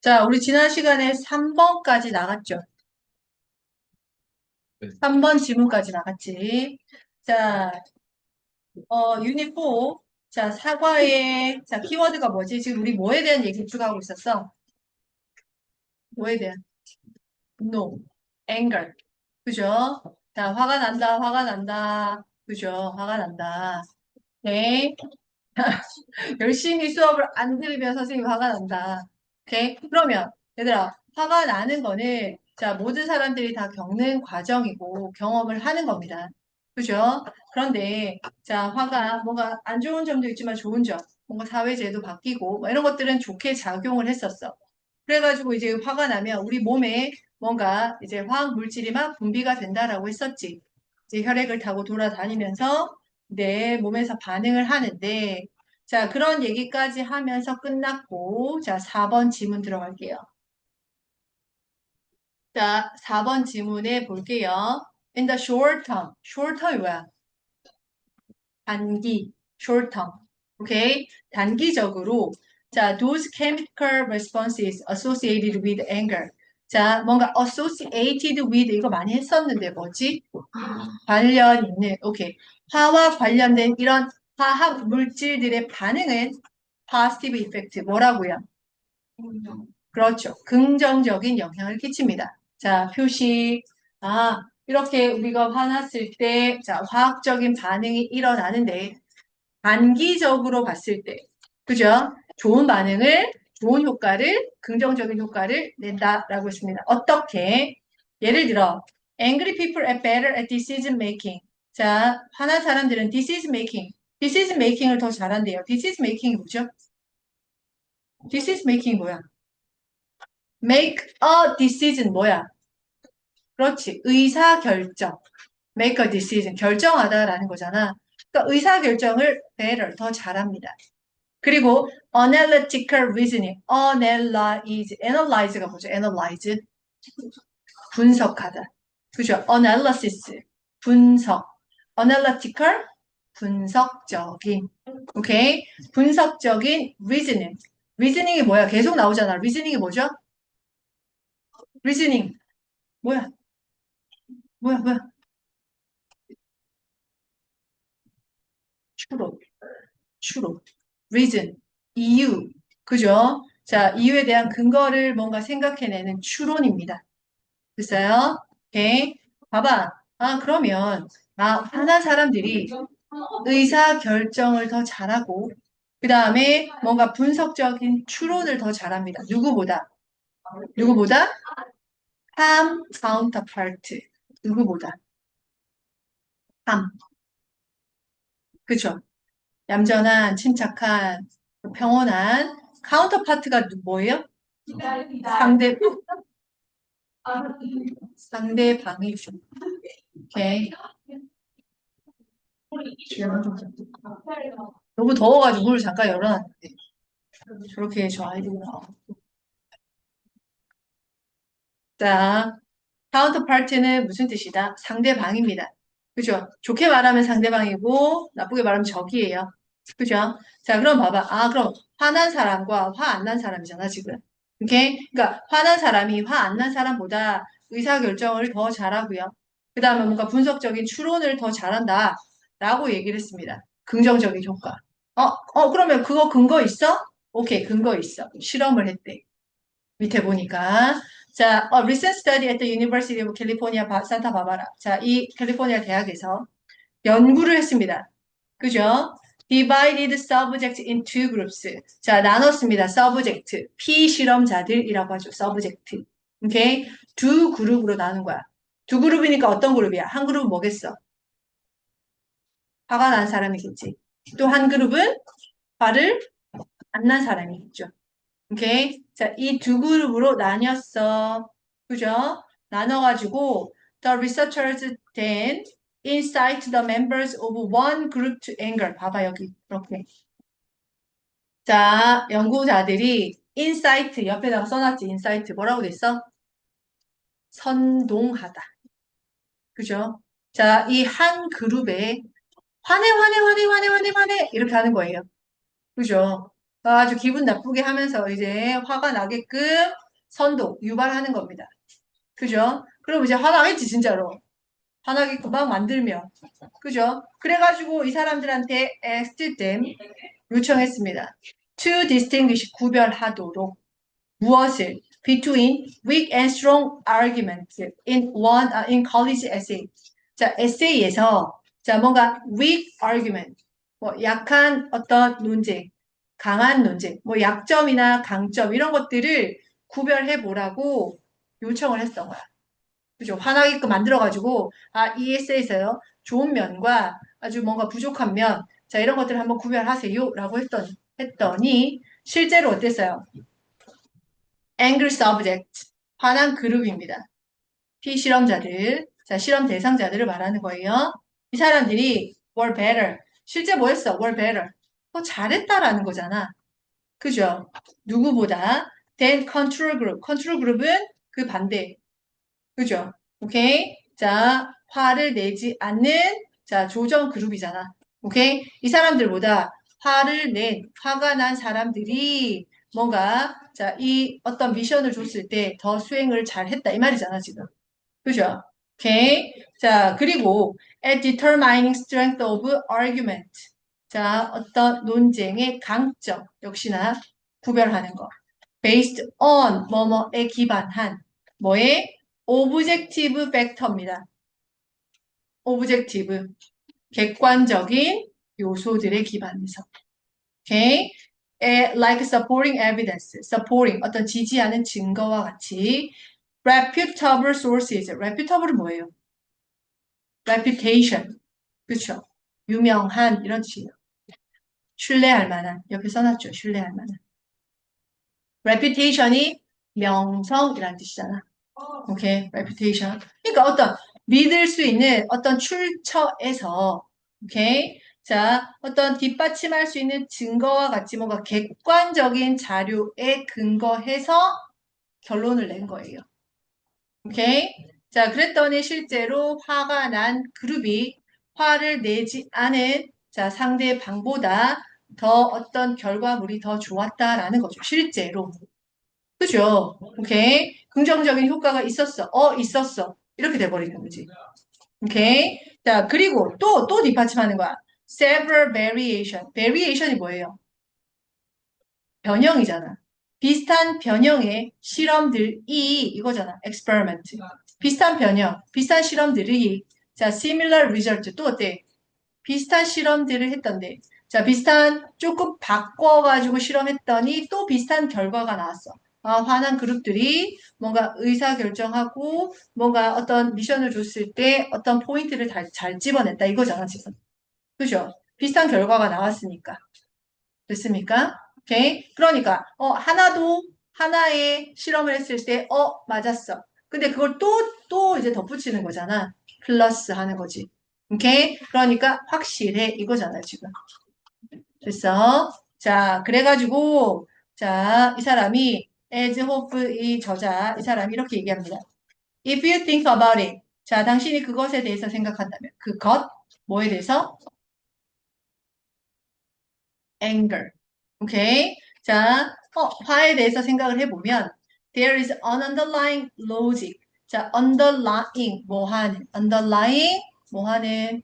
자, 우리 지난 시간에 3번까지 나갔죠? 네. 3번 지문까지 나갔지. 자, 유닛 4. 자, 사과의, 자, 키워드가 뭐지? 지금 우리 뭐에 대한 얘기 쭉 하고 있었어? 뭐에 대한? No, anger. 그죠? 자, 화가 난다, 화가 난다. 그죠? 화가 난다. 네. 열심히 수업을 안 들으면 선생님이 화가 난다. 오케이? 그러면, 얘들아, 화가 나는 거는, 자, 모든 사람들이 다 겪는 과정이고, 경험을 하는 겁니다. 그죠? 그런데, 자, 화가 뭔가 안 좋은 점도 있지만 좋은 점, 뭔가 사회제도 바뀌고, 뭐 이런 것들은 좋게 작용을 했었어. 그래가지고 이제 화가 나면 우리 몸에 뭔가 이제 화학 물질이 막 분비가 된다라고 했었지. 이제 혈액을 타고 돌아다니면서 내 몸에서 반응을 하는데, 자, 그런 얘기까지 하면서 끝났고, 자, 4번 지문 들어갈게요. 자, 4번 지문에 볼게요. In the short term. short term이 뭐야? 단기. short term. 오케이? 단기적으로. 자, those chemical responses associated with anger. 자, 뭔가 associated with 이거 많이 했었는데 뭐지? 관련 있는, 오케이. 화와 관련된 이런 화학 물질들의 반응은 positive effect. 뭐라고요? 그렇죠. 긍정적인 영향을 끼칩니다. 자, 표시. 아, 이렇게 우리가 화났을 때, 자, 화학적인 반응이 일어나는데, 단기적으로 봤을 때, 그죠? 좋은 반응을, 좋은 효과를, 긍정적인 효과를 낸다라고 했습니다. 어떻게? 예를 들어, angry people are better at decision making. 자, 화난 사람들은 decision making, decision making을 더 잘한대요. decision making이 뭐죠? decision making 뭐야? make a decision 뭐야? 그렇지. 의사결정. make a decision. 결정하다라는 거잖아. 그러니까 의사결정을 better, 더 잘합니다. 그리고 analytical reasoning. analyze가 뭐죠? analyze. 분석하다. 그죠? analysis. 분석. analytical. 분석적인. 오케이? 분석적인 reasoning. reasoning이 뭐야? 계속 나오잖아. reasoning이 뭐죠? reasoning. 뭐야? 뭐야? 추론. 추론, reason, 이유, 그죠? 자, 이유에 대한 근거를 뭔가 생각해내는 추론입니다. 됐어요? 오케이. 봐봐. 아, 그러면, 하나 사람들이 의사 결정을 더 잘하고, 그 다음에 뭔가 분석적인 추론을 더 잘합니다. 누구보다? 누구보다? calm counterpart. 누구보다? calm. 그죠? 얌전한, 침착한, 평온한 카운터파트가 뭐예요? 상대, 상대방이죠. 오케이. 너무 더워가지고 문을 잠깐 열어놨는데. 저렇게 저 아이들이 나와. 자, 카운터파트는 무슨 뜻이다? 상대방입니다. 그죠? 좋게 말하면 상대방이고, 나쁘게 말하면 적이에요. 그죠? 자, 그럼 봐봐. 아, 그럼 화난 사람과 화 안 난 사람이잖아, 지금. 오케이? 그러니까 화난 사람이 화 안 난 사람보다 의사결정을 더 잘하고요. 그 다음에 뭔가 분석적인 추론을 더 잘한다. 라고 얘기를 했습니다. 긍정적인 효과. 그러면 그거 근거 있어? 오케이, 근거 있어. 실험을 했대. 밑에 보니까. 자, recent study at the University of California, 산타 바바라. 자, 이 캘리포니아 대학에서 연구를 했습니다. 그죠? Divided subject in two groups. 자, 나눴습니다. subject. 피실험자들이라고 하죠. subject. 오케이? 두 그룹으로 나눈 거야. 두 그룹이니까 어떤 그룹이야? 한 그룹은 뭐겠어? 화가 난 사람이겠지. 또 한 그룹은 화를 안 난 사람이겠죠. 오케이? 자, 이 두 그룹으로 나뉘었어. 그죠? 나눠가지고 the researchers then incite the members of one group to anger. 봐봐, 여기. 이렇게. 자, 연구자들이 incite 옆에다가 써놨지. incite 뭐라고 돼 있어? 선동하다. 그죠? 자, 이 한 그룹에 화내 이렇게 하는 거예요. 그죠? 아주 기분 나쁘게 하면서 이제 화가 나게끔 유발하는 겁니다. 그죠? 그럼 이제 화나겠지, 진짜로. 화나게끔 막 만들면. 그죠? 그래가지고 이 사람들한테 asked them, 요청했습니다. To distinguish, 구별하도록. 무엇을? Between weak and strong arguments in college essay. 자, 에세이에서, 자, 뭔가 weak argument, 뭐, 약한 어떤 논쟁, 강한 논쟁, 뭐, 약점이나 강점, 이런 것들을 구별해 보라고 요청을 했던 거야. 그죠? 화나게끔 만들어가지고, 아, 이 에세이에서요, 좋은 면과 아주 뭔가 부족한 면, 자, 이런 것들을 한번 구별하세요. 라고 했더니, 실제로 어땠어요? Angry subject, 화난 그룹입니다. 피실험자들, 자, 실험 대상자들을 말하는 거예요. 이 사람들이 were better, 실제 뭐 했어? were better. 더 잘했다라는 거잖아. 그죠? 누구보다 than control group. control group은 그 반대. 그죠? 오케이? 자, 화를 내지 않는, 자, 조정 그룹이잖아. 오케이? 이 사람들보다 화가 난 사람들이 뭔가, 자, 이 어떤 미션을 줬을 때 더 수행을 잘 했다. 이 말이잖아, 지금. 그죠? 오케이? 자, 그리고 at determining strength of argument. 자, 어떤 논쟁의 강점, 역시나 구별하는 거. based on 뭐뭐에 기반한 뭐에 objective factor입니다. objective 객관적인 요소들에 기반해서. 오케이? like supporting evidence, supporting 어떤 지지하는 증거와 같이 reputable sources, reputable은 뭐예요? reputation, 그렇죠? 유명한 이런 뜻이에요. 신뢰할 만한 옆에 써놨죠. 신뢰할 만한. reputation이 명성이라는 뜻이잖아. 오케이, reputation. 그러니까 어떤 믿을 수 있는 어떤 출처에서, 오케이, 자, 어떤 뒷받침할 수 있는 증거와 같이 뭔가 객관적인 자료에 근거해서 결론을 낸 거예요. 오케이, 자, 그랬더니 실제로 화가 난 그룹이 화를 내지 않은 자 상대방보다 더 어떤 결과물이 더 좋았다라는 거죠. 실제로. 그죠? 오케이. 긍정적인 효과가 있었어. 있었어. 이렇게 돼버리는 거지. 오케이. 자, 그리고 또 뒷받침하는 거야. several variation. variation이 뭐예요? 변형이잖아. 비슷한 변형의 실험들이 이거잖아. experiment. 비슷한 변형, 비슷한 실험들이 자, similar result 또 어때? 비슷한 실험들을 했던데. 자, 비슷한 조금 바꿔가지고 실험했더니 또 비슷한 결과가 나왔어. 아, 화난 그룹들이 뭔가 의사결정하고 뭔가 어떤 미션을 줬을 때 어떤 포인트를 잘 집어냈다 이거잖아, 지금. 그죠? 비슷한 결과가 나왔으니까. 됐습니까? 오케이? 그러니까, 하나의 실험을 했을 때, 맞았어. 근데 그걸 또 이제 덧붙이는 거잖아. 플러스 하는 거지. 오케이? 그러니까 확실해. 이거잖아요, 지금. 됐어? 자, 그래가지고, 자, 이 사람이, as hope, 이 저자, 이 사람이 이렇게 얘기합니다. If you think about it. 자, 당신이 그것에 대해서 생각한다면. 그것, 뭐에 대해서? anger. 오케이? 자, 화에 대해서 생각을 해보면 there is an underlying logic. 자, underlying 뭐하는 underlying 뭐하는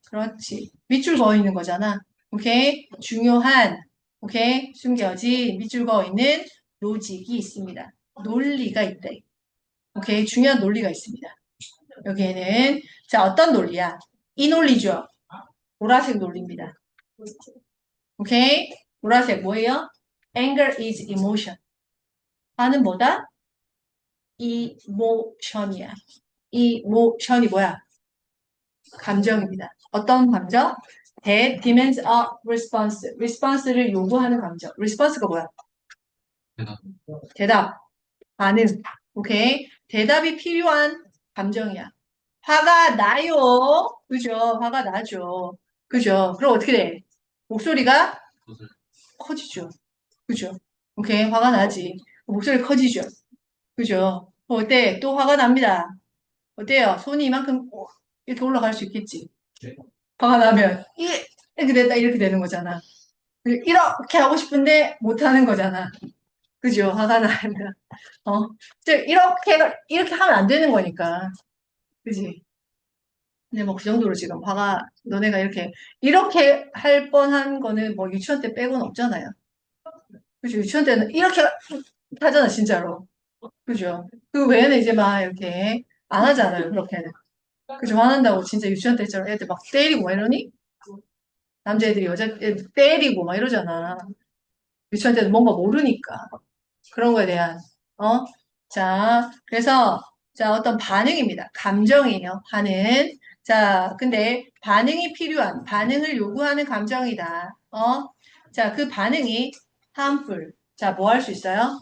그렇지. 밑줄 그어 있는 거잖아. 오케이? 중요한 오케이? 숨겨진 밑줄 그어 있는 로직이 있습니다. 논리가 있다. 오케이? 중요한 논리가 있습니다. 여기에는 자, 어떤 논리야? 이 논리죠. 보라색 논리입니다. 오케이? 보라색 뭐예요? Anger is emotion. 화는 뭐다? emotion이야. emotion이 뭐야? 감정입니다. 어떤 감정? That demands a response. response를 요구하는 감정. response가 뭐야? 대답. 대답. 반응. 오케이? 대답이 필요한 감정이야. 화가 나요. 그죠? 화가 나죠. 그죠? 그럼 어떻게 돼? 목소리가 커지죠. 그죠? 오케이, 화가 나지. 목소리 커지죠. 그죠? 어때? 또 화가 납니다. 어때요? 손이 이만큼 이렇게 올라갈 수 있겠지. 화가 나면 이렇게 됐다 이렇게 되는 거잖아. 이렇게 하고 싶은데 못하는 거잖아. 그죠? 화가 나면. 어? 이렇게 하면 안 되는 거니까. 그지? 근데 뭐 그 정도로 지금 화가, 너네가 이렇게 할 뻔한 거는 뭐 유치원 때 빼고는 없잖아요. 그죠? 유치원 때는 이렇게 하잖아, 진짜로. 그죠? 그 외에는 이제 막 이렇게 안 하잖아요, 그렇게는. 그죠? 화난다고 진짜 유치원 때처럼 애들 막 때리고 막 이러니? 남자애들이 여자애들 때리고 막 이러잖아. 유치원 때는 뭔가 모르니까. 그런 거에 대한, 어? 자, 그래서, 자, 어떤 반응입니다. 감정이에요. 반응. 자, 근데 반응을 요구하는 감정이다. 자, 그 반응이 harmful. 자, 뭐 할 수 있어요?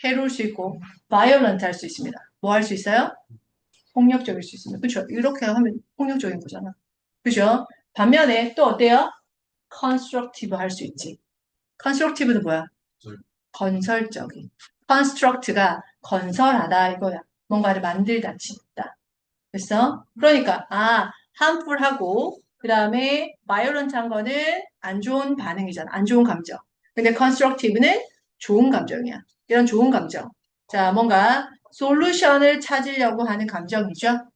해로울 수 있고, violent 할 수 있습니다. 뭐 할 수 있어요? 폭력적일 수 있습니다. 그렇죠? 이렇게 하면 폭력적인 거잖아. 그죠? 반면에 또 어때요? constructive 할 수 있지. constructive는 뭐야? 건설적인. construct가 건설하다 이거야. 뭔가를 만들다, 짓다. 됐어? 그러니까 harmful하고 그 다음에 violent한 거는 안 좋은 반응이잖아. 안 좋은 감정. 근데 constructive는 좋은 감정이야. 이런 좋은 감정. 자, 뭔가 솔루션을 찾으려고 하는 감정이죠.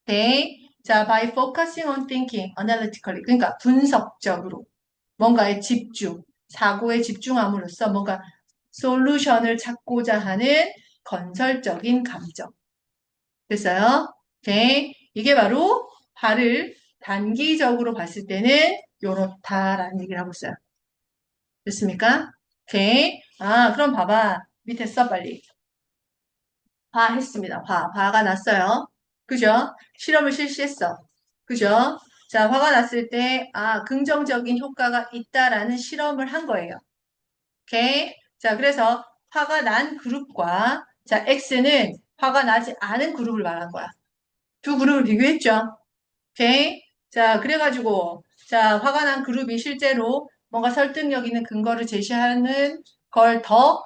네. 자, by focusing on thinking analytically. 그러니까 분석적으로 뭔가에 집중, 사고에 집중함으로써 뭔가 솔루션을 찾고자 하는 건설적인 감정. 됐어요? 오케이. 이게 바로 발을 단기적으로 봤을 때는 요렇다라는 얘기를 하고 있어요. 됐습니까? 오케이. 그럼 봐봐. 밑에 써, 빨리. 화 했습니다. 화가 났어요. 그죠? 실험을 실시했어. 그죠? 자, 화가 났을 때, 긍정적인 효과가 있다라는 실험을 한 거예요. 오케이? 자, 그래서 화가 난 그룹과, 자, X는 화가 나지 않은 그룹을 말한 거야. 두 그룹을 비교했죠. 오케이? 자, 그래가지고, 자, 화가 난 그룹이 실제로 뭔가 설득력 있는 근거를 제시하는 걸 더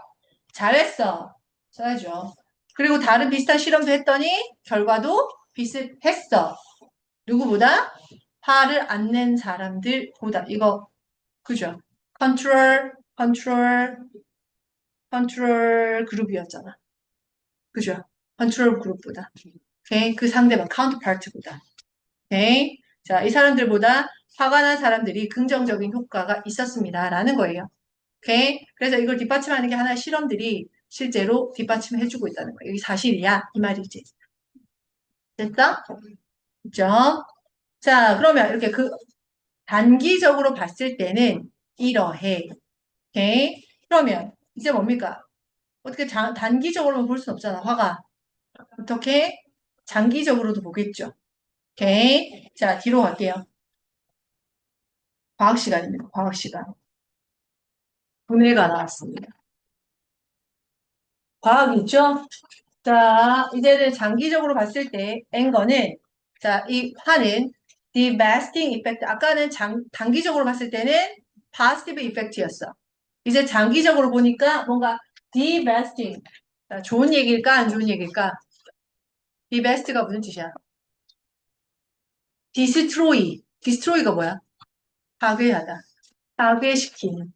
잘했어. 써야죠. 그리고 다른 비슷한 실험도 했더니 결과도 비슷했어. 누구보다? 화를 안 낸 사람들보다. 이거, 그죠? 컨트롤, 컨트롤 그룹이었잖아. 그죠? 컨트롤 그룹보다. 오케이? 그 상대방, 카운터파트보다. 오케이? 자, 이 사람들보다 화가 난 사람들이 긍정적인 효과가 있었습니다. 라는 거예요. 오케이? 그래서 이걸 뒷받침하는 게 하나의 실험들이 실제로 뒷받침해주고 있다는 거예요. 이게 사실이야. 이 말이지. 됐어? 그죠? 자, 그러면 이렇게 단기적으로 봤을 때는 이러해. 오케이? 그러면 이제 뭡니까? 어떻게 단기적으로만 볼 수는 없잖아. 화가. 어떻게? 장기적으로도 보겠죠. 오케이? 자, 뒤로 갈게요. 과학 시간입니다. 과학 시간. 분해가 나왔습니다. 과학 있죠? 자, 이제는 장기적으로 봤을 때 앵거는 자, 이 화는 devastating effect. 아까는 단기적으로 봤을 때는 positive effect였어. 이제 장기적으로 보니까 뭔가 devastating. 자, 좋은 얘기일까? 안 좋은 얘기일까? devast가 무슨 뜻이야? destroy. destroy가 뭐야? 파괴하다. 파괴시키는.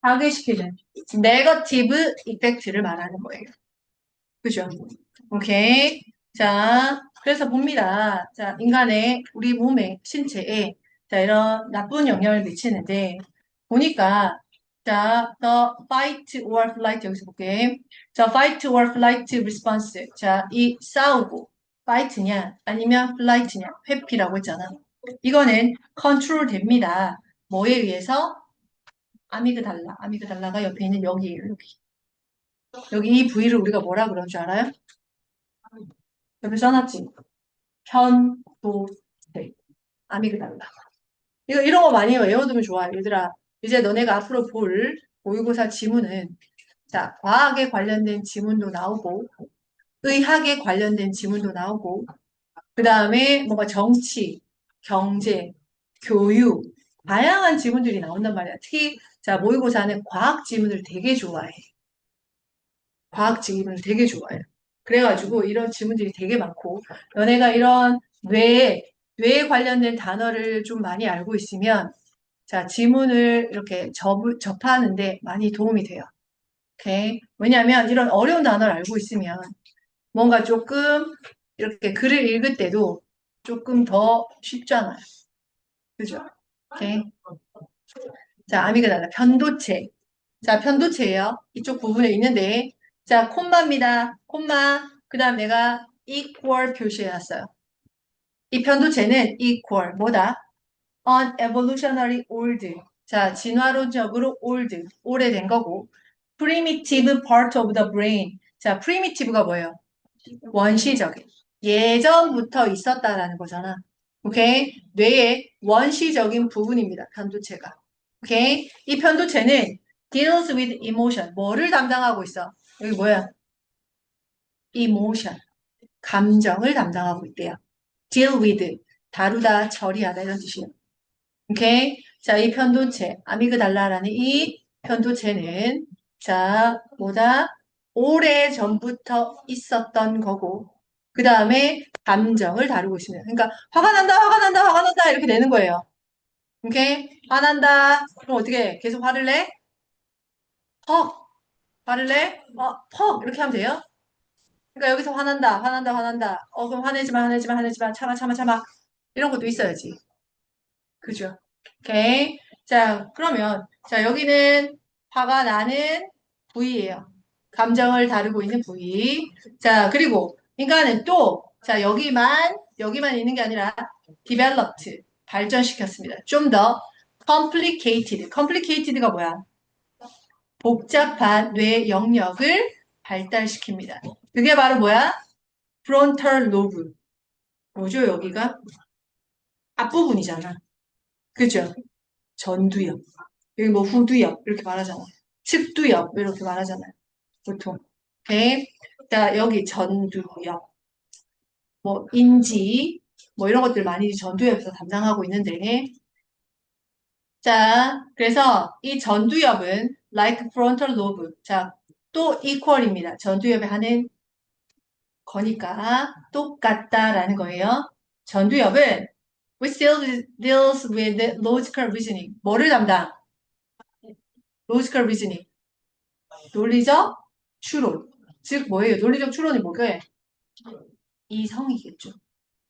파괴시키는. 네거티브 이펙트를 말하는 거예요. 그죠? 오케이. 자, 그래서 봅니다. 자, 우리 몸에, 신체에, 자, 이런 나쁜 영향을 미치는데, 보니까, 자, the fight or flight, 여기서 볼게. 자, fight or flight response. 자, 이 싸우고, fight냐, 아니면 flight냐, 회피라고 했잖아. 이거는 컨트롤 됩니다. 뭐에 의해서? 아미그달라. 아미그달라가 옆에 있는 여기에요, 여기. 여기 이 부위를 우리가 뭐라 그런 줄 알아요? 여기 써놨지? 편도체, 아미그달라. 이런 거 많이 외워두면 좋아. 얘들아, 이제 너네가 앞으로 볼 모의고사 지문은, 자, 과학에 관련된 지문도 나오고, 의학에 관련된 지문도 나오고, 그 다음에 뭔가 정치, 경제, 교육, 다양한 지문들이 나온단 말이야. 특히, 자, 모의고사는 과학 지문을 되게 좋아해. 과학 지문을 되게 좋아해요. 그래가지고 이런 지문들이 되게 많고, 너네가 이런 뇌에 관련된 단어를 좀 많이 알고 있으면 자, 지문을 이렇게 접하는데 많이 도움이 돼요. 오케이? 왜냐하면 이런 어려운 단어를 알고 있으면 뭔가 조금 이렇게 글을 읽을 때도 조금 더 쉽잖아요. 그죠? 오케이? 자, 아미그달라 편도체. 자, 편도체예요. 이쪽 부분에 있는데, 자, 콤마입니다. 콤마. 그 다음 내가 equal 표시해놨어요. 이 편도체는 equal, 뭐다? unevolutionary old. 자, 진화론적으로 old, 오래된 거고. primitive part of the brain. 자, primitive가 뭐예요? 원시적인. 예전부터 있었다라는 거잖아. 오케이? 뇌의 원시적인 부분입니다. 편도체가. 오케이? 이 편도체는 deals with emotion. 뭐를 담당하고 있어? 여기 뭐야? emotion. 감정을 담당하고 있대요. deal with. 다루다, 처리하다 이런 뜻이에요. 오케이? 자, 이 편도체, 아미그달라라는 이 편도체는 자, 뭐다? 오래 전부터 있었던 거고, 그 다음에 감정을 다루고 있습니다. 그러니까 화가 난다, 화가 난다, 화가 난다 이렇게 되는 거예요. 오케이? 화난다. 그럼 어떻게 해? 계속 화를 내? 퍽! 화를 내? 퍽! 이렇게 하면 돼요. 그러니까 여기서 화난다, 화난다, 화난다. 그럼 화내지 마, 화내지 마, 화내지 마. 참아, 참아, 참아. 이런 것도 있어야지. 그죠? 오케이. 자, 그러면, 자, 여기는 화가 나는 부위예요. 감정을 다루고 있는 부위. 자, 그리고 인간은 또, 자, 여기만 있는 게 아니라 developed, 발전시켰습니다. 좀 더 complicated. complicated가 뭐야? 복잡한 뇌 영역을 발달시킵니다. 그게 바로 뭐야? frontal lobe. 뭐죠, 여기가? 앞부분이잖아. 그죠? 전두엽. 여기 뭐 후두엽 이렇게 말하잖아요. 측두엽 이렇게 말하잖아요. 보통. 오케이. 자, 여기 전두엽, 뭐 인지, 뭐 이런 것들 많이 전두엽에서 담당하고 있는데, 자, 그래서 이 전두엽은 like frontal lobe. 자, 또 equal입니다. 전두엽에 하는 거니까 똑같다라는 거예요. 전두엽은 which deals with logical reasoning. 뭐를 담당? logical reasoning. 논리적 추론. 즉 뭐예요? 논리적 추론이 뭐게? 이성이겠죠.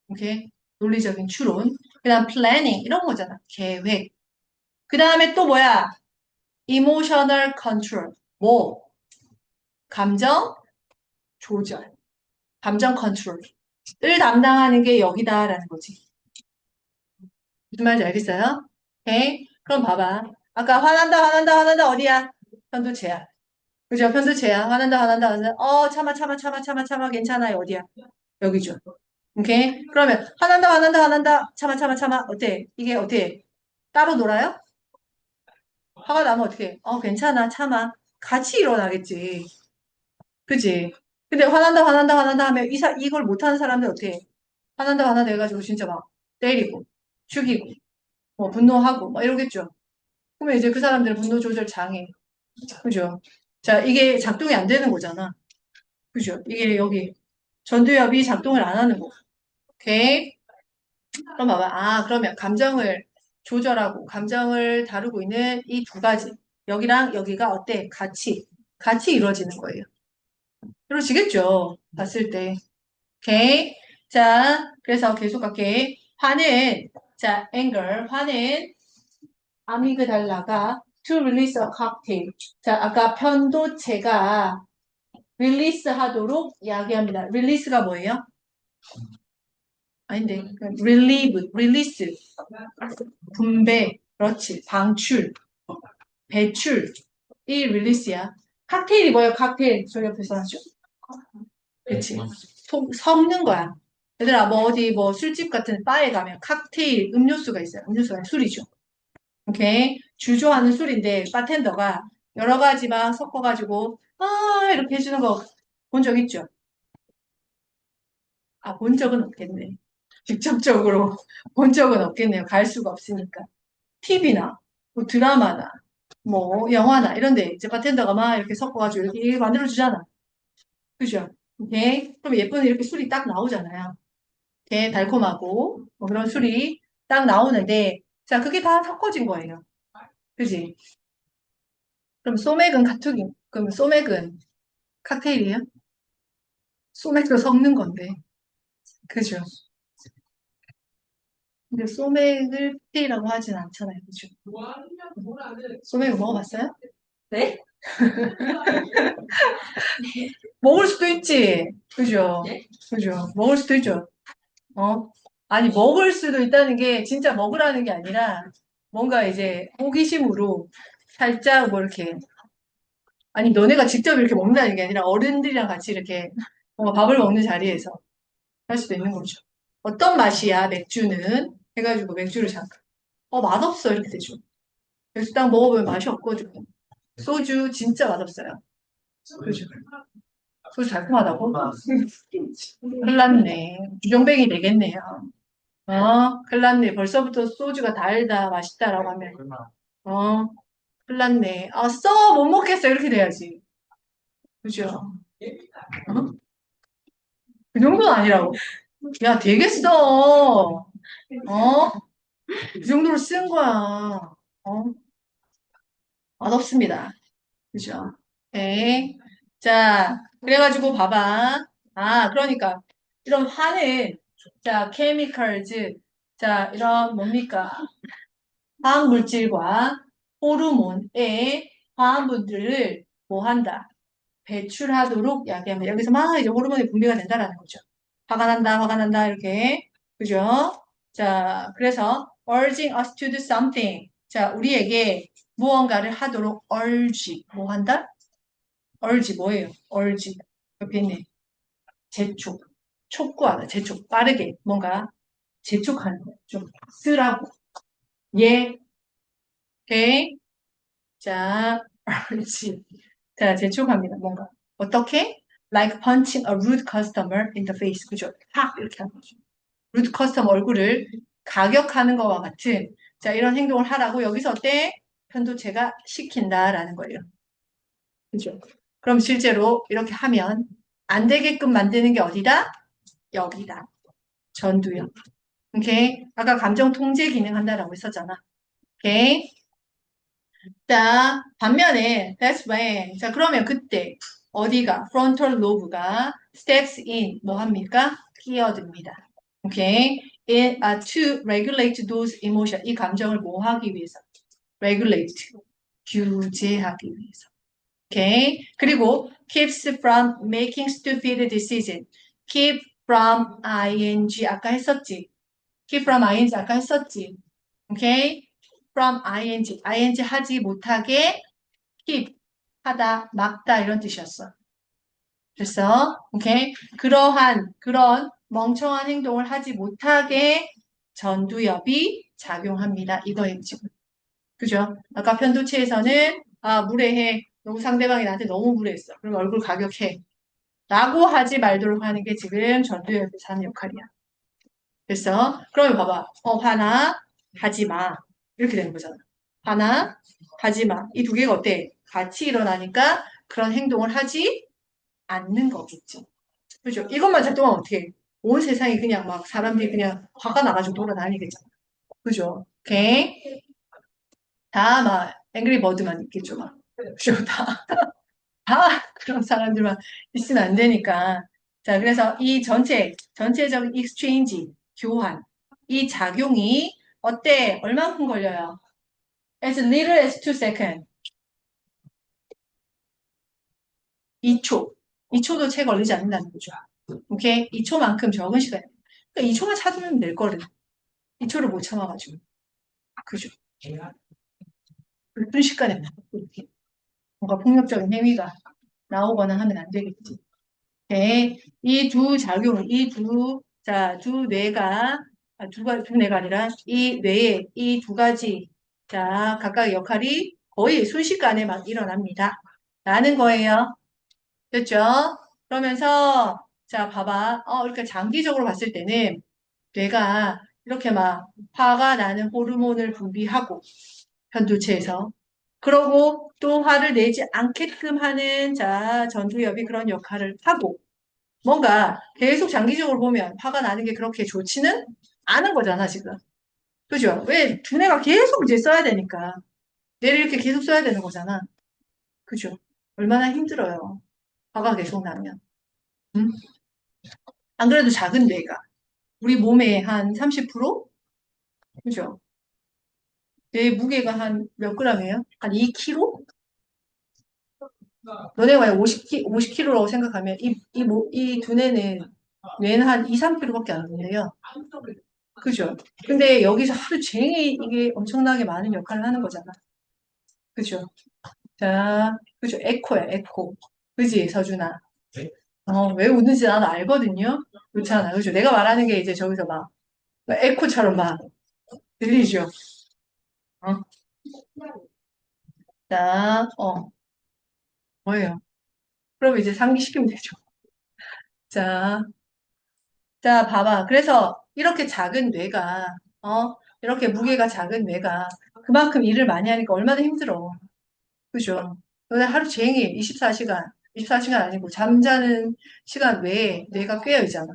오케이? 논리적인 추론. 그다음 planning 이런 거잖아. 계획. 그다음에 또 뭐야? emotional control. 뭐? 감정 조절. 감정 컨트롤을 담당하는 게 여기다라는 거지. 무슨 말인지 알겠어요? 오케이? 그럼 봐봐. 아까 화난다, 화난다, 화난다 어디야? 편도체야. 그죠? 편도체야. 화난다, 화난다, 화난다. 참아, 참아, 참아, 참아, 참아. 괜찮아요. 어디야? 여기죠. 오케이? 그러면 화난다 화난다 화난다 참아 참아 참아 어때? 이게 어때? 따로 놀아요? 화가 나면 어떻게? 괜찮아 참아 같이 일어나겠지. 그지? 근데 화난다 화난다 화난다 하면 이걸 못하는 사람들 어떻게 해? 화난다 화난다 해가지고 진짜 막 때리고 죽이고 뭐 분노하고 막 이러겠죠. 그러면 이제 그 사람들은 분노 조절 장애. 그죠? 자, 이게 작동이 안 되는 거잖아. 그죠? 이게 여기 전두엽이 작동을 안 하는 거. 오케이? 그럼 봐봐. 그러면 감정을 조절하고 감정을 다루고 있는 이 두 가지. 여기랑 여기가 어때? 같이 이루어지는 거예요. 이루어지겠죠? 봤을 때. 오케이. 자, 그래서 계속 갈게. 화는, 자, anger. 화는 아미그달라가 to release a cocktail. 자, 아까 편도체가 release 하도록 이야기합니다. release가 뭐예요? 아닌데. relieve, release. 분배, 그렇지. 방출, 배출. 이 릴리스야. 칵테일이 뭐예요? 칵테일. 저기 옆에서 하죠. 그렇지. 섞는 거야. 얘들아, 뭐 어디 뭐 술집 같은 바에 가면 칵테일 음료수가 있어요. 음료수가 아니라 술이죠. 오케이. 주조하는 술인데 바텐더가 여러 가지 막 섞어가지고 이렇게 해주는 거 본 적 있죠? 본 적은 없겠네. 직접적으로 본 적은 없겠네요. 갈 수가 없으니까. TV나 뭐 드라마나 뭐 영화나 이런 데 이제 바텐더가 막 이렇게 섞어가지고 이렇게 만들어주잖아. 그죠? 오케이? 그럼 예쁜 이렇게 술이 딱 나오잖아요. 오케이? 달콤하고 뭐 그런 술이 딱 나오는데 자, 그게 다 섞어진 거예요. 그지? 그럼 소맥은 카투기, 그럼 소맥은 칵테일이에요? 소맥도 섞는 건데. 그죠? 근데 소맥을 칵테일이라고 하진 않잖아요. 그죠? 소맥을 먹어봤어요? 네? 먹을 수도 있지. 그죠? 네? 그죠? 먹을 수도 있죠. 어? 아니, 먹을 수도 있다는 게 진짜 먹으라는 게 아니라 뭔가 이제 호기심으로 살짝 뭐 이렇게 아니, 너네가 직접 이렇게 먹는다는 게 아니라 어른들이랑 같이 이렇게 뭔가 밥을 먹는 자리에서 할 수도 있는 거죠. 어떤 맛이야, 맥주는? 해가지고 맥주를 잠깐. 맛없어. 이렇게 되죠. 그래서 딱 먹어보면 맛이 없거든요. 소주 진짜 맛없어요. 그죠? 소주 달콤하다고? 큰일 났네. 주정뱅이 되겠네요. 큰일 났네. 벌써부터 소주가 달다, 맛있다라고 하면. 어, 큰일 났네. 못 먹겠어. 이렇게 돼야지. 그죠? 어? 그 정도는 아니라고. 야, 되겠어. 그 정도로 쓴 거야. 어? 맛없습니다. 그죠? 네. 자, 그래가지고 봐봐. 그러니까 이런 화는 자, chemicals. 자, 이런 뭡니까? 화학 물질과 호르몬의 화합물들을 뭐 한다? 배출하도록 야기합니다. 여기서 막 이제 호르몬이 분비가 된다라는 거죠. 화가 난다, 이렇게. 그죠? 자, 그래서 urging us to do something. 자, 우리에게 무언가를 하도록 urge. 뭐 한다? urge 뭐예요? urge. 옆에 있네. 재촉. 촉구하다, 재촉. 빠르게 뭔가 재촉하는 거예요. 좀 쓰라고. 예, 오케이. 자, urge. 자, 재촉합니다. 뭔가. 어떻게? Like punching a rude customer in the face. 그죠? 팍! 이렇게 하는 거죠. rude customer 얼굴을 가격하는 것과 같은, 자, 이런 행동을 하라고 여기서 어때? 편도체가 시킨다라는 거예요. 그죠? 그럼 실제로 이렇게 하면 안 되게끔 만드는 게 어디다? 여기다. 전두엽. 오케이? 아까 감정 통제 기능 한다라고 했었잖아. 오케이? 자, 반면에 that's when. 자, 그러면 그때 어디가 frontal lobe가 steps in 뭐 합니까? 끼어듭니다. 오케이? to regulate those emotion. 이 감정을 뭐 하기 위해서? regulate. 규제하기 위해서. 오케이? 그리고 keeps from making stupid decision. keep from ing 아까 했었지. keep from ing 아까 했었지. 오케이? from ing 하지 못하게 keep 하다 막다 이런 뜻이었어. 됐어? 오케이? 그런 멍청한 행동을 하지 못하게 전두엽이 작용합니다. 이거예요, 지금. 그죠? 아까 편도체에서는 무례해. 너무 상대방이 나한테 너무 무례했어. 그럼 얼굴 가격해. 라고 하지 말도록 하는 게 지금 전두엽에서 하는 역할이야. 됐어? 그러면 봐봐. 화나, 하지 마. 이렇게 되는 거잖아. 화나, 하지 마. 이 두 개가 어때? 같이 일어나니까 그런 행동을 하지 않는 거겠지. 그죠? 이것만 작동하면 어떻게 해? 온 세상이 그냥 막 사람들이 그냥 화가 나가지고 돌아다니겠잖아. 그죠? 오케이? 다 막, 앵그리 버드만 있겠죠, 막. 그죠? 그런 사람들만 있으면 안 되니까. 자, 그래서 이 전체적인 exchange, 교환, 이 작용이 어때? 얼만큼 걸려요? As little as 2 seconds. 2초. 2초도 채 걸리지 않는다는 거죠. 오케이? 2초만큼 적은 시간. 그러니까 2초만 참으면 될 거를. 2초를 못 참아가지고. 그죠? 순식간에 뭔가 폭력적인 행위가 나오거나 하면 안 되겠지. 네, 이 두 작용, 두 뇌가, 두 뇌가 아니라 이 뇌의 이 두 가지, 자, 각각의 역할이 거의 순식간에 막 일어납니다. 라는 거예요. 됐죠? 그러면서, 자, 봐봐. 이렇게 장기적으로 봤을 때는 뇌가 이렇게 막 화가 나는 호르몬을 분비하고, 편두체에서. 그러고 또 화를 내지 않게끔 하는, 자, 전두엽이 그런 역할을 하고, 뭔가 계속 장기적으로 보면 화가 나는 게 그렇게 좋지는 않은 거잖아, 지금. 그죠? 왜 두뇌가 계속 이제 써야 되니까. 뇌를 이렇게 계속 써야 되는 거잖아. 그죠? 얼마나 힘들어요. 화가 계속 나면. 음? 안 그래도 작은 뇌가. 우리 몸의 한 30%? 그죠? 뇌 무게가 한 몇 g이에요? 한 2kg? 너네가 만약 50kg라고 생각하면 이 두뇌는 뇌는 한 2, 3kg밖에 안 된대요. 그죠? 근데 여기서 하루 종일 이게 엄청나게 많은 역할을 하는 거잖아. 그죠? 자, 그죠? 에코야, 에코. 그지, 서준아? 왜 웃는지 나도 알거든요? 그렇잖아. 그죠? 내가 말하는 게 이제 저기서 막 에코처럼 막 들리죠? 어? 자, 뭐예요? 그럼 이제 상기시키면 되죠. 자, 자, 봐봐. 그래서 이렇게 작은 뇌가, 이렇게 무게가 작은 뇌가 그만큼 일을 많이 하니까 얼마나 힘들어. 그죠? 근데 하루 종일 24시간 아니고 잠자는 시간 외에 뇌가 깨어 있잖아.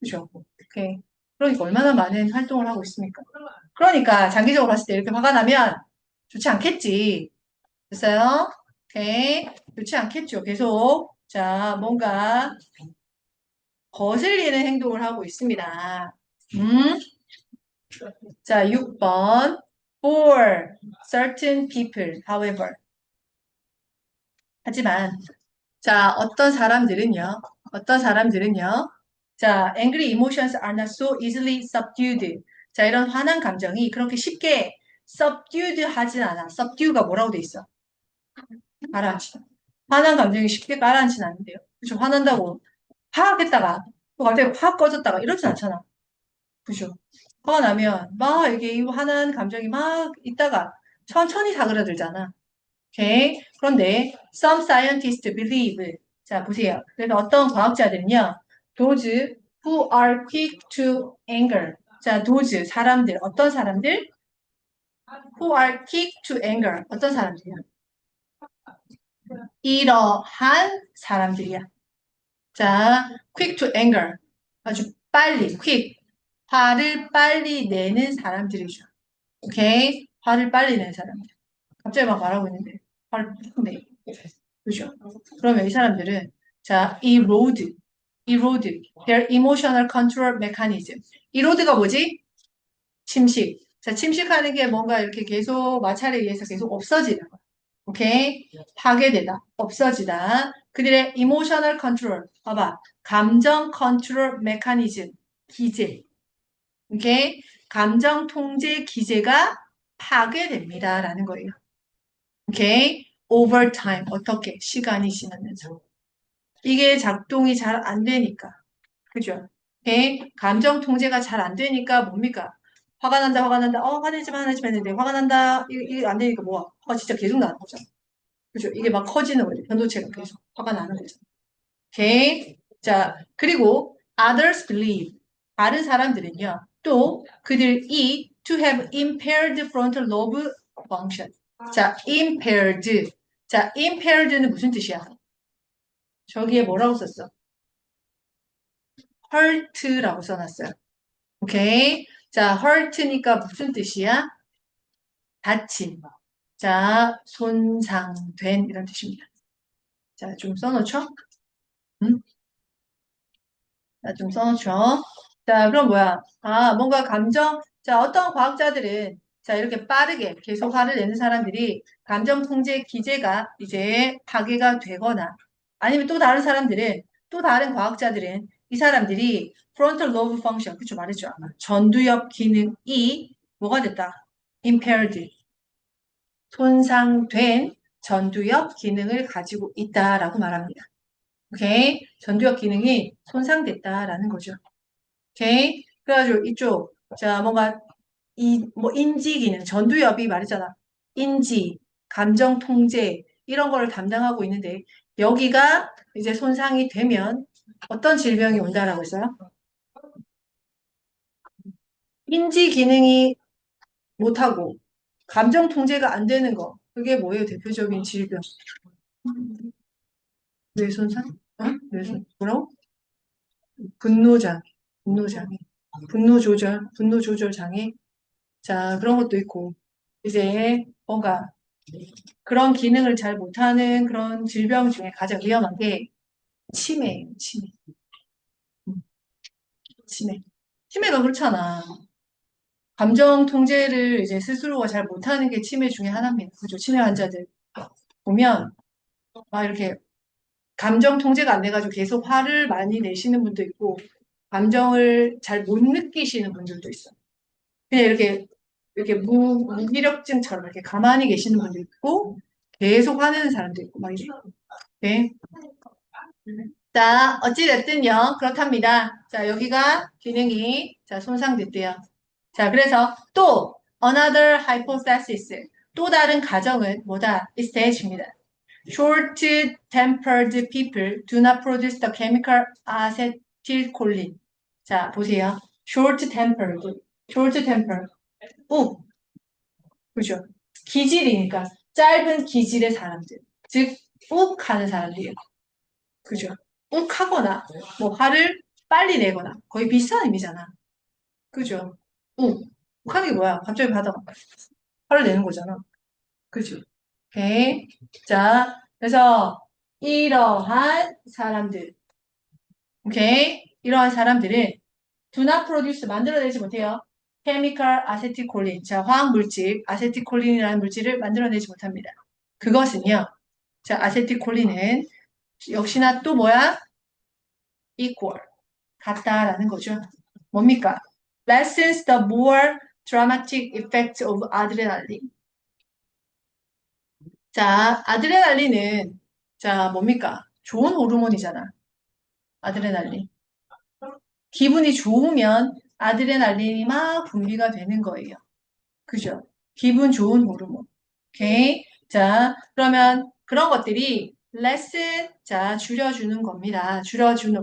그죠? 오케이. 그러니까 얼마나 많은 활동을 하고 있습니까? 그러니까 장기적으로 봤을 때 이렇게 화가 나면 좋지 않겠지. 됐어요? 오케이. 좋지 않겠죠. 계속. 자, 뭔가 거슬리는 행동을 하고 있습니다. 음? 자, 6번. For certain people, however. 하지만, 자, 어떤 사람들은요, 자, angry emotions are not so easily subdued. 자, 이런 화난 감정이 그렇게 쉽게 subdued 하진 않아. subdue가 뭐라고 돼 있어? 가라앉히다. 화난 감정이 쉽게 가라앉진 않는데요. 그죠? 화난다고 확 했다가 또 갑자기 확 꺼졌다가 이러진 않잖아. 그죠? 화가 나면 막 이게 이 화난 감정이 막 있다가 천천히 사그라들잖아. 오케이. 그런데 some scientists believe 자 보세요. 그래서 어떤 과학자들은요. those who are quick to anger 자 those 사람들 어떤 사람들 who are quick to anger 어떤 사람들이야? 이러한 사람들이야. 자 quick to anger 아주 빨리 quick 화를 빨리 내는 사람들이죠. 오케이? 화를 빨리 내는 사람들. 갑자기 막 말하고 있는데 화를 푹 내. 그죠? 그러면 이 사람들은 자, erode their emotional control mechanism. erode가 뭐지? 침식. 자, 침식하는 게 뭔가 이렇게 계속 마찰에 의해서 계속 없어지는 거야. 오케이? 파괴되다, 없어지다. 그들의 emotional control. 봐봐. 감정 컨트롤 메커니즘. 기제. 오케이? 감정 통제 기제가 파괴됩니다라는 거예요. 오케이? over time. 어떻게? 시간이 지나면서. 이게 작동이 잘 안 되니까. 그죠? 오케이? 감정 통제가 잘 안 되니까 뭡니까? 화가 난다, 화가 난다. 화내지 마, 화내지 마 했는데 화가 난다. 이게 안 되니까 뭐야? 화가 진짜 계속 나는 거잖아. 그죠? 이게 막 커지는 거죠. 변도체가 계속 화가 나는 거죠. 오케이? 자, 그리고 others believe. 다른 사람들은요. 또 그들이 to have impaired frontal lobe function. 자, impaired. 자, impaired는 무슨 뜻이야? 저기에 뭐라고 썼어? hurt라고 써놨어요. 오케이. 자, hurt니까 무슨 뜻이야? 다친. 자, 손상된 이런 뜻입니다. 자, 좀 써놓죠? 음? 자, 좀 써놓죠? 자, 그럼 뭐야? 뭔가 감정. 자, 어떤 과학자들은 자, 이렇게 빠르게 계속 화를 내는 사람들이 감정 통제 기제가 이제 파괴가 되거나 아니면 또 다른 사람들은 또 다른 과학자들은 이 사람들이 frontal lobe function, 그쵸 말했죠 아마 전두엽 기능이 뭐가 됐다? impaired, 손상된 전두엽 기능을 가지고 있다라고 말합니다. 오케이? 전두엽 기능이 손상됐다라는 거죠. 오케이? 그래가지고 이쪽 자 뭔가 뭐 인지 기능, 전두엽이 말이잖아. 인지, 감정 통제 이런 거를 담당하고 있는데 여기가 이제 손상이 되면 어떤 질병이 온다라고 했어요? 인지 기능이 못하고 감정 통제가 안 되는 거. 그게 뭐예요? 대표적인 질병. 뇌 손상? 뭐라고? 분노장애, 분노 조절 장애. 자, 그런 것도 있고, 이제 뭔가 그런 기능을 잘 못하는 그런 질병 중에 가장 위험한 게 치매예요, 치매. 음, 치매. 치매가 그렇잖아. 감정 통제를 이제 스스로가 잘 못하는 게 치매 중에 하나입니다. 그죠? 치매 환자들 보면 막 이렇게 감정 통제가 안 돼가지고 계속 화를 많이 내시는 분도 있고, 감정을 잘 못 느끼시는 분들도 있어. 그냥 이렇게 무기력증처럼 이렇게 가만히 계시는 분도 있고, 계속 화내는 사람도 있고, 막 이래. 네. 자, 어찌됐든요. 그렇답니다. 자, 여기가 기능이, 자, 손상됐대요. 자, 그래서 또, another hypothesis. 또 다른 가정은 뭐다? is that입니다. Short-tempered people do not produce the chemical acetylcholine. 자, 보세요. Short-tempered. short-tempered. 욱, 그죠? 기질이니까 짧은 기질의 사람들. 즉, 욱하는 사람들이에요. 그죠? 욱하거나, 뭐, 화를 빨리 내거나, 거의 비슷한 의미잖아. 그죠? 욱. 욱하는 게 뭐야? 갑자기 받아가. 화를 내는 거잖아. 그죠? 오케이. 자, 그래서, 이러한 사람들. 오케이. 이러한 사람들은 do not produce, 만들어내지 못해요. chemical acetylcholine. 자, 화학 물질, 아세틸콜린이라는 물질을 만들어내지 못합니다. 그것은요. 자, 아세틸콜린은 역시나 또 뭐야? equal. 같다라는 거죠. 뭡니까? lessens the more dramatic effects of adrenaline. 자, 아드레날린은 자, 뭡니까? 좋은 호르몬이잖아. 아드레날린. 기분이 좋으면 아드레날린이 막 분비가 되는 거예요. 그죠? 기분 좋은 호르몬. 오케이. 자, 그러면 그런 것들이 레슨, 자, 줄여주는 겁니다. 줄여주는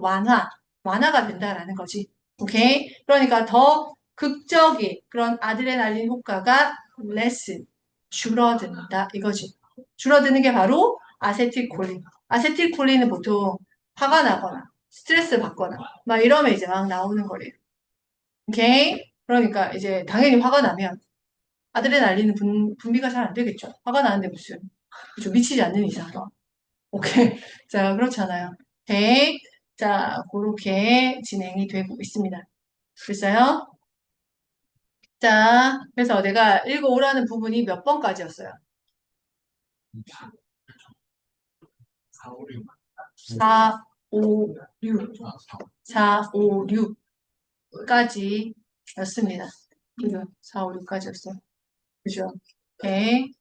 완화가 된다라는 거지. 오케이. 그러니까 더 극적인 그런 아드레날린 효과가 레슨, 줄어든다. 이거지. 줄어드는 게 바로 아세틸콜린. 아세틸콜린은 보통 화가 나거나 스트레스 받거나 막 이러면 이제 막 나오는 거래요. 오케이. 그러니까 이제 당연히 화가 나면 아드레날린 분비가 잘 안 되겠죠. 화가 나는데 무슨 그죠? 미치지 않는 이상. 오케이. 자, 그렇잖아요. 오케이. 자, 그렇게 진행이 되고 있습니다. 글쎄요. 자, 그래서 내가 읽어오라는 부분이 몇 번까지였어요? 4, 5, 6. 4, 5, 6까지였습니다. 그죠? 4, 5, 6까지였어요. 그죠? 오케이.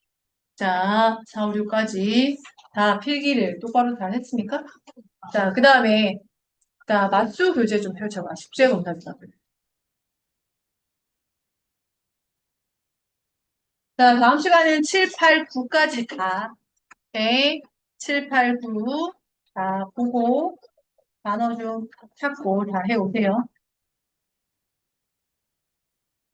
자, 4, 5, 6까지 다 필기를 똑바로 잘 했습니까? 자, 그 다음에, 자, 맞수 교재 좀 펼쳐봐. 숙제 검사입니다. 자, 다음 시간에는 7, 8, 9까지 다, 오케이? 7, 8, 9, 다 보고, 단어 좀 찾고 다 해오세요.